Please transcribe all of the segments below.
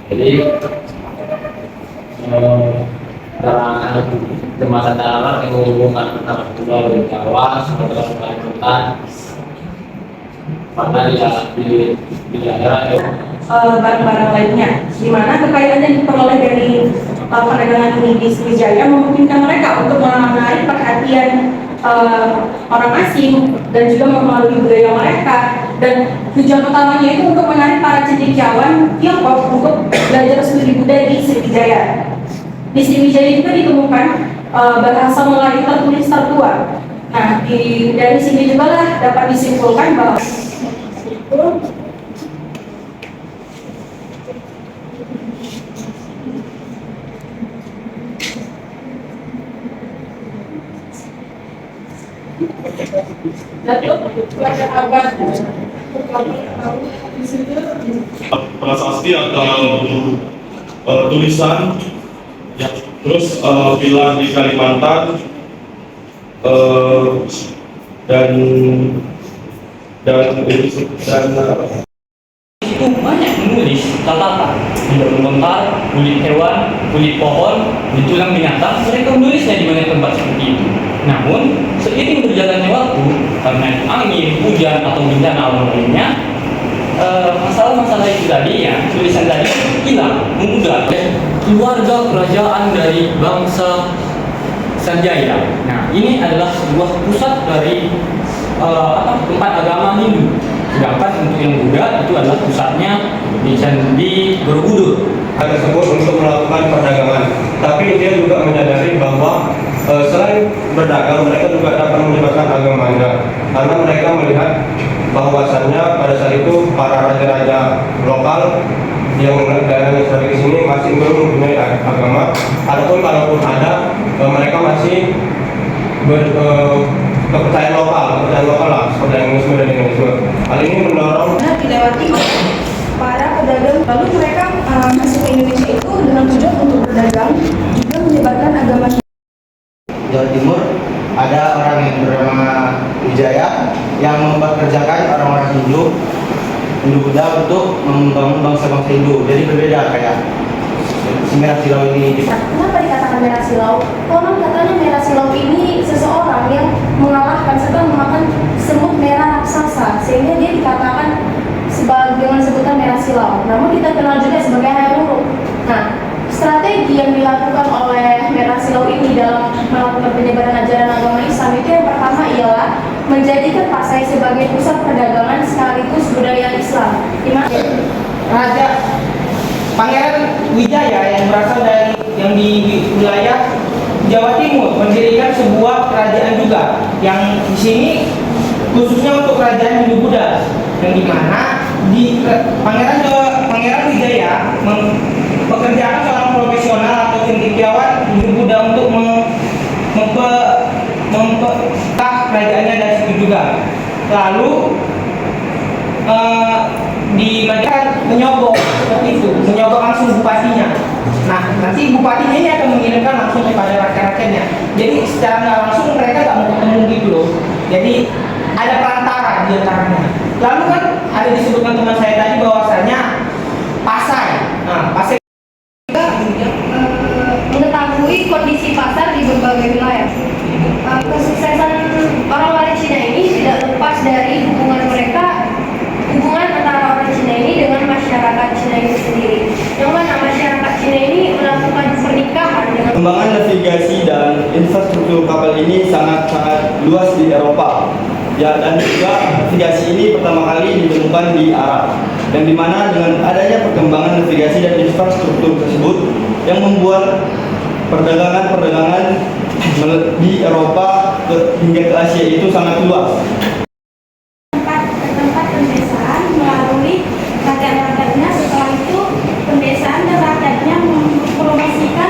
Jadi keterangan jembatan darat yang menghubungkan antara Pulau Jawa, Sumatera Kalimantan, mana di daerah barang-barang lainnya, di mana kekayaan yang diperoleh dari perdagangan ini di Sriwijaya memungkinkan mereka untuk menarik perhatian orang asing dan juga mempengaruhi budaya mereka, dan tujuan utamanya itu untuk menarik para cendekiawan Tiongkok untuk belajar studi budaya di Sriwijaya. Di Sriwijaya juga ditemukan bahasa Melayu tertulis tertua. Nah, dari sini juga lah dapat disimpulkan bahwa prasasti atau tulisan ya, terus villa di Kalimantan dan itu banyak menulis catatan di daun lontar, kulit hewan, kulit pohon, di tulang binatang. Mereka menulisnya di mana tempat seperti itu. Namun seiring berjalannya waktu, karena angin, hujan atau bencana alam lainnya, masalah-masalah itu tadi ya, tulisan tadi hilang, memudar. Keluarga kerajaan dari bangsa Sanjaya. Nah, ini adalah sebuah pusat dari tempat agama Hindu. Sedangkan untuk yang Buddha itu adalah pusatnya di Candi Borobudur. Tersebut untuk melakukan perdagangan, tapi dia juga menyadari bahwa selain berdagang mereka juga dapat menyebarkan agamanya, karena mereka melihat bahwasannya pada saat itu para raja-raja lokal yang daerahnya strategis ini masih belum mempunyai agama, ataupun kalaupun ada mereka masih kepercayaan lokal lah, seperti Hinduisme dan Hinduisme. Hal ini mendorong dilewati para pedagang, lalu mereka masuk ke Indonesia itu dengan tujuan untuk berdagang, juga menyebarkan agama. Jawa Timur ada orang yang bernama Wijaya yang mempekerjakan orang-orang Hindu Buddha untuk membangun bangsa-bangsa Hindu. Jadi berbeda kayak si Merah Silau ini. Kenapa dikatakan Merah Silau? Konon katanya Merah Silau ini seseorang yang mengalahkan serta memakan semut merah raksasa, sehingga dia dikatakan dengan sebutan Merah Silau. Namun kita kenal juga sebagai Hayam Wuruk. Nah, strategi yang dilakukan oleh Merah Silau ini dalam melakukan penyebaran ajaran agama Islam itu yang pertama ialah menjadikan Pasai sebagai pusat perdagangan sekaligus budaya Islam. Raja Pangeran Wijaya yang berasal dari di wilayah Jawa Timur mendirikan sebuah kerajaan juga yang di sini khususnya untuk kerajaan Hindu Buddha, yang dimana Pangeran Wijaya mempekerjakan seorang profesional atau cendekiawan Hindu Buddha untuk memperkah kerajaannya dari situ juga. Lalu di Magelang menyogok seperti itu, menyogok langsung bupatinya. Nah, nanti bupatinya ini akan mengirimkan langsung kepada rakyat-rakyatnya. Jadi secara nggak langsung mereka nggak mau ketemu gitu loh. Jadi ada perantara di antaranya. Lalu kan ada disebutkan teman saya tadi bahwasanya Pasai. Nah, Pasai Kita mengetahui kondisi pasar di berbagai wilayah. Kesuksesan orang-orang Cina ini tidak lepas dari hubungan antara orang Cina ini dengan masyarakat Cina itu sendiri. Yang mana masyarakat Cina ini melakukan pernikahan dengan Pengembangan navigasi dan infrastruktur kapal ini sangat luas di Eropa. Ya, dan juga navigasi ini pertama kali ditemukan di Arab, yang dimana dengan adanya perkembangan navigasi dan infrastruktur tersebut yang membuat perdagangan di Eropa hingga ke Asia itu sangat luas. tempat pendesaan melalui rakyat-rakyatnya. Setelah itu pendesaan dan rakyatnya mempromosikan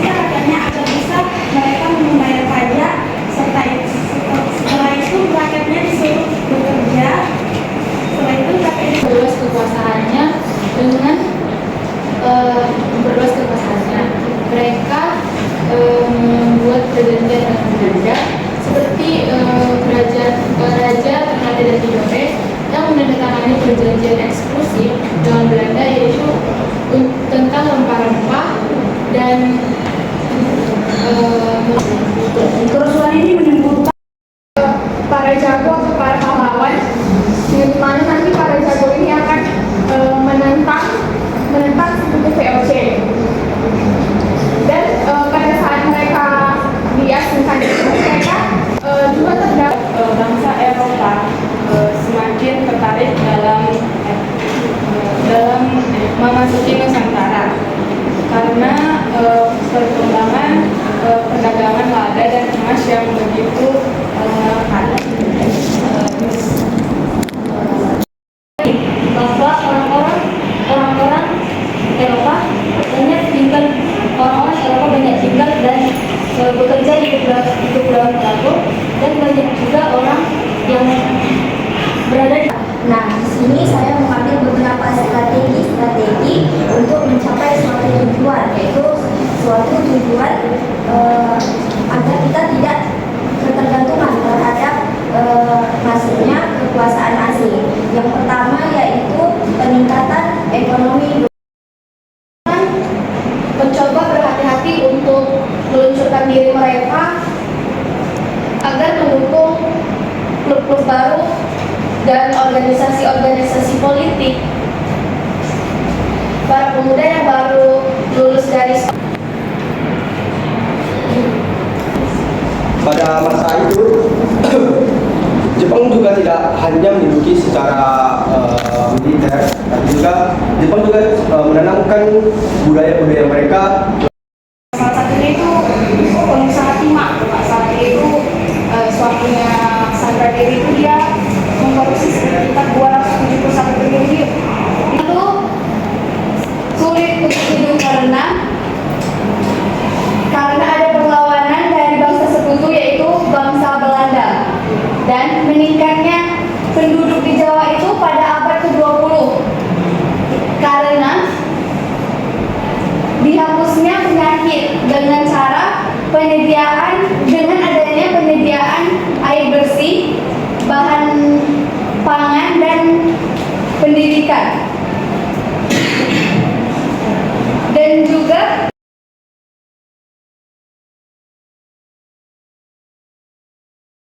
rakyatnya agar bisa mereka membayar pajak, setelah itu rakyatnya disuruh bekerja. Setelah itu rakyatnya memperluas kekuasaannya dengan memperluas kekuasaannya. Mereka membuat perjanjian dengan Belanda seperti kerajaan bekerja di Kepulauan Merak dan banyak juga orang yang berada di. Nah, di sini saya mengambil beberapa strategi untuk mencapai suatu tujuan, yaitu suatu tujuan agar kita tidak ketergantungan terhadap masuknya kekuasaan asing. Yang pertama yaitu peningkatan ekonomi. Mencoba berhati-hati untuk meluncurkan diri mereka agar mendukung klub-klub baru dan organisasi-organisasi politik. Para pemuda yang baru lulus dari pada masa itu Jepang juga tidak hanya menduduki secara militer, tapi juga Jepang juga menanamkan budaya-budaya mereka. Salah satunya itu pengusaha timah. Saat itu suaminya Sandra Dewi itu dia mengkorupsi sekitar 271 triliun. itu sulit untuk hidup karena ada perlawanan dari bangsa sekutu yaitu bangsa Belanda, dan meningkatnya penduduk di Jawa itu pada abad ke-20 karena dihapusnya penyakit dengan adanya penyediaan air bersih, bahan pangan